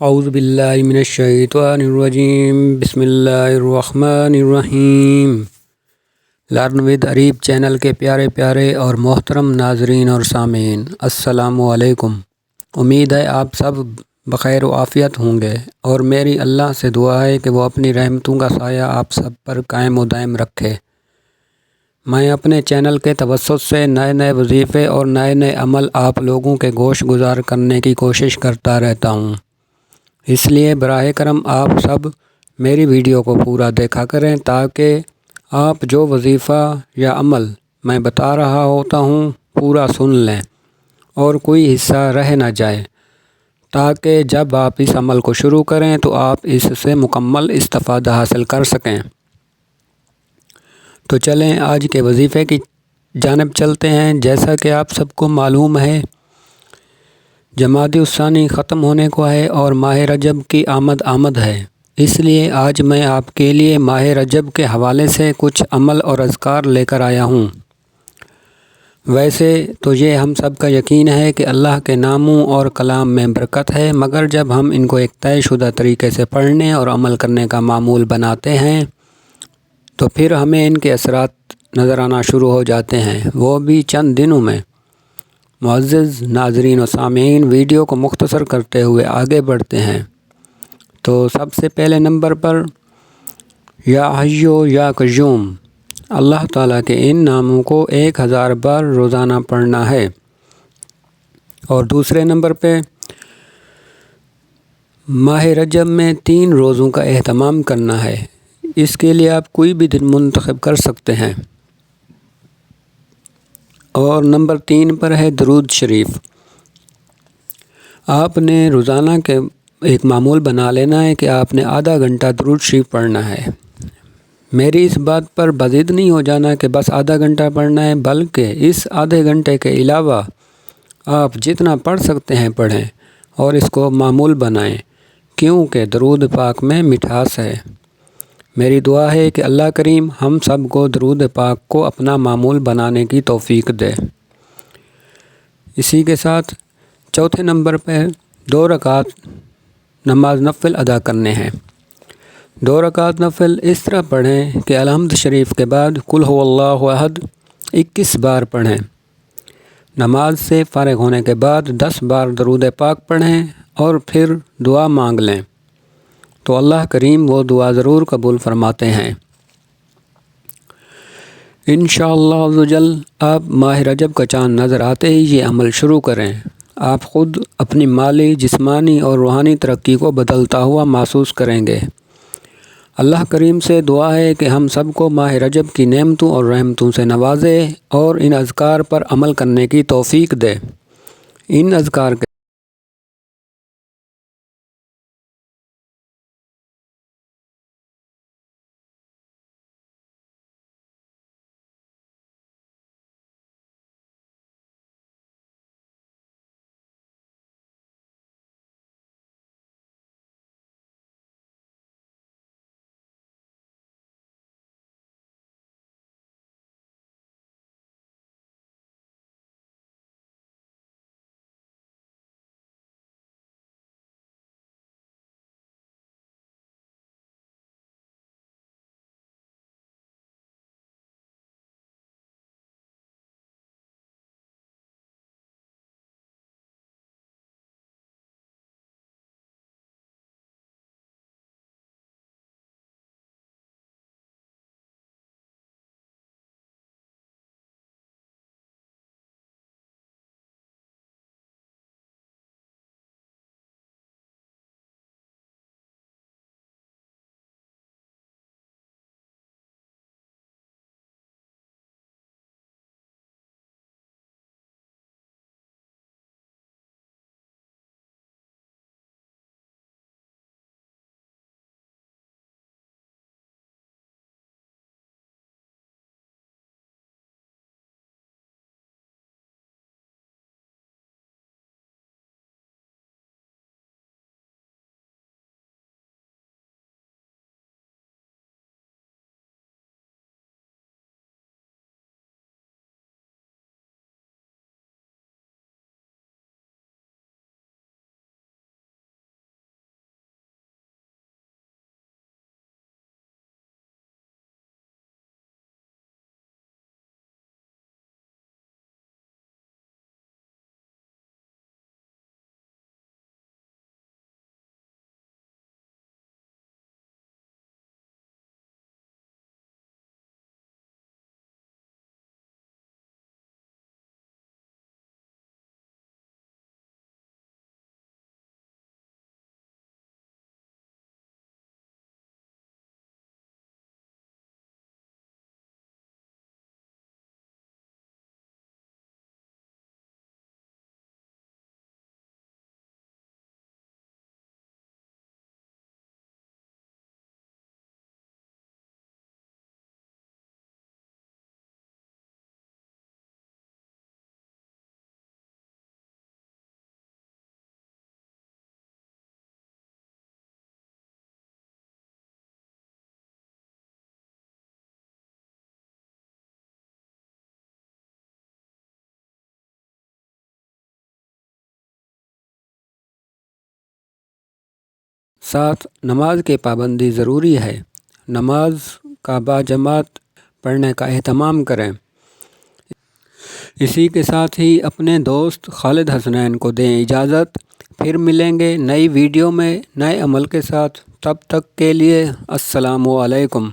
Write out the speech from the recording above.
اعوذ باللہ من الشیطان الرجیم بسم اللہ الرحمن الرحیم لرن ود اریب چینل کے پیارے پیارے اور محترم ناظرین اور سامعین، السلام علیکم۔ امید ہے آپ سب بخیر و عافیت ہوں گے، اور میری اللہ سے دعا ہے کہ وہ اپنی رحمتوں کا سایہ آپ سب پر قائم و دائم رکھے۔ میں اپنے چینل کے توسط سے نئے نئے وظیفے اور نئے نئے عمل آپ لوگوں کے گوش گزار کرنے کی کوشش کرتا رہتا ہوں، اس لیے براہ کرم آپ سب میری ویڈیو کو پورا دیکھا کریں تاکہ آپ جو وظیفہ یا عمل میں بتا رہا ہوتا ہوں پورا سن لیں اور کوئی حصہ رہ نہ جائے، تاکہ جب آپ اس عمل کو شروع کریں تو آپ اس سے مکمل استفادہ حاصل کر سکیں۔ تو چلیں آج کے وظیفے کی جانب چلتے ہیں۔ جیسا کہ آپ سب کو معلوم ہے، جمادی الثانی ختم ہونے کو ہے اور ماہ رجب کی آمد ہے، اس لیے آج میں آپ کے لیے ماہ رجب کے حوالے سے کچھ عمل اور اذکار لے کر آیا ہوں۔ ویسے تو یہ ہم سب کا یقین ہے کہ اللہ کے ناموں اور کلام میں برکت ہے، مگر جب ہم ان کو ایک طے شدہ طریقے سے پڑھنے اور عمل کرنے کا معمول بناتے ہیں تو پھر ہمیں ان کے اثرات نظر آنا شروع ہو جاتے ہیں، وہ بھی چند دنوں میں۔ معزز ناظرین و سامعین، ویڈیو کو مختصر کرتے ہوئے آگے بڑھتے ہیں۔ تو سب سے پہلے نمبر پر یا حیو یا قیوم، اللہ تعالیٰ کے ان ناموں کو 1000 بار روزانہ پڑھنا ہے۔ اور دوسرے نمبر پہ ماہ رجب میں 3 روزوں کا اہتمام کرنا ہے، اس کے لیے آپ کوئی بھی دن منتخب کر سکتے ہیں۔ اور نمبر 3 پر ہے درود شریف۔ آپ نے روزانہ کے ایک معمول بنا لینا ہے کہ آپ نے آدھا گھنٹہ درود شریف پڑھنا ہے۔ میری اس بات پر بضد نہیں ہو جانا کہ بس آدھا گھنٹہ پڑھنا ہے، بلکہ اس آدھے گھنٹے کے علاوہ آپ جتنا پڑھ سکتے ہیں پڑھیں اور اس کو معمول بنائیں، کیونکہ درود پاک میں مٹھاس ہے۔ میری دعا ہے کہ اللہ کریم ہم سب کو درود پاک کو اپنا معمول بنانے کی توفیق دے۔ اسی کے ساتھ چوتھے نمبر پہ 2 رکعت نماز نفل ادا کرنے ہیں۔ 2 رکعت نفل اس طرح پڑھیں کہ الحمد شریف کے بعد قل هو اللہ احد 21 بار پڑھیں۔ نماز سے فارغ ہونے کے بعد 10 بار درود پاک پڑھیں اور پھر دعا مانگ لیں، تو اللہ کریم وہ دعا ضرور قبول فرماتے ہیں۔ انشاءاللہ عزوجل آپ ماہ رجب کا چاند نظر آتے ہی یہ عمل شروع کریں، آپ خود اپنی مالی، جسمانی اور روحانی ترقی کو بدلتا ہوا محسوس کریں گے۔ اللہ کریم سے دعا ہے کہ ہم سب کو ماہ رجب کی نعمتوں اور رحمتوں سے نوازے اور ان اذکار پر عمل کرنے کی توفیق دے۔ ان اذکار کے ساتھ نماز کی پابندی ضروری ہے۔ نماز کا باجماعت پڑھنے کا اہتمام کریں۔ اسی کے ساتھ ہی اپنے دوست خالد حسنین کو دیں اجازت۔ پھر ملیں گے نئی ویڈیو میں نئے عمل کے ساتھ۔ تب تک کے لیے السلام علیکم۔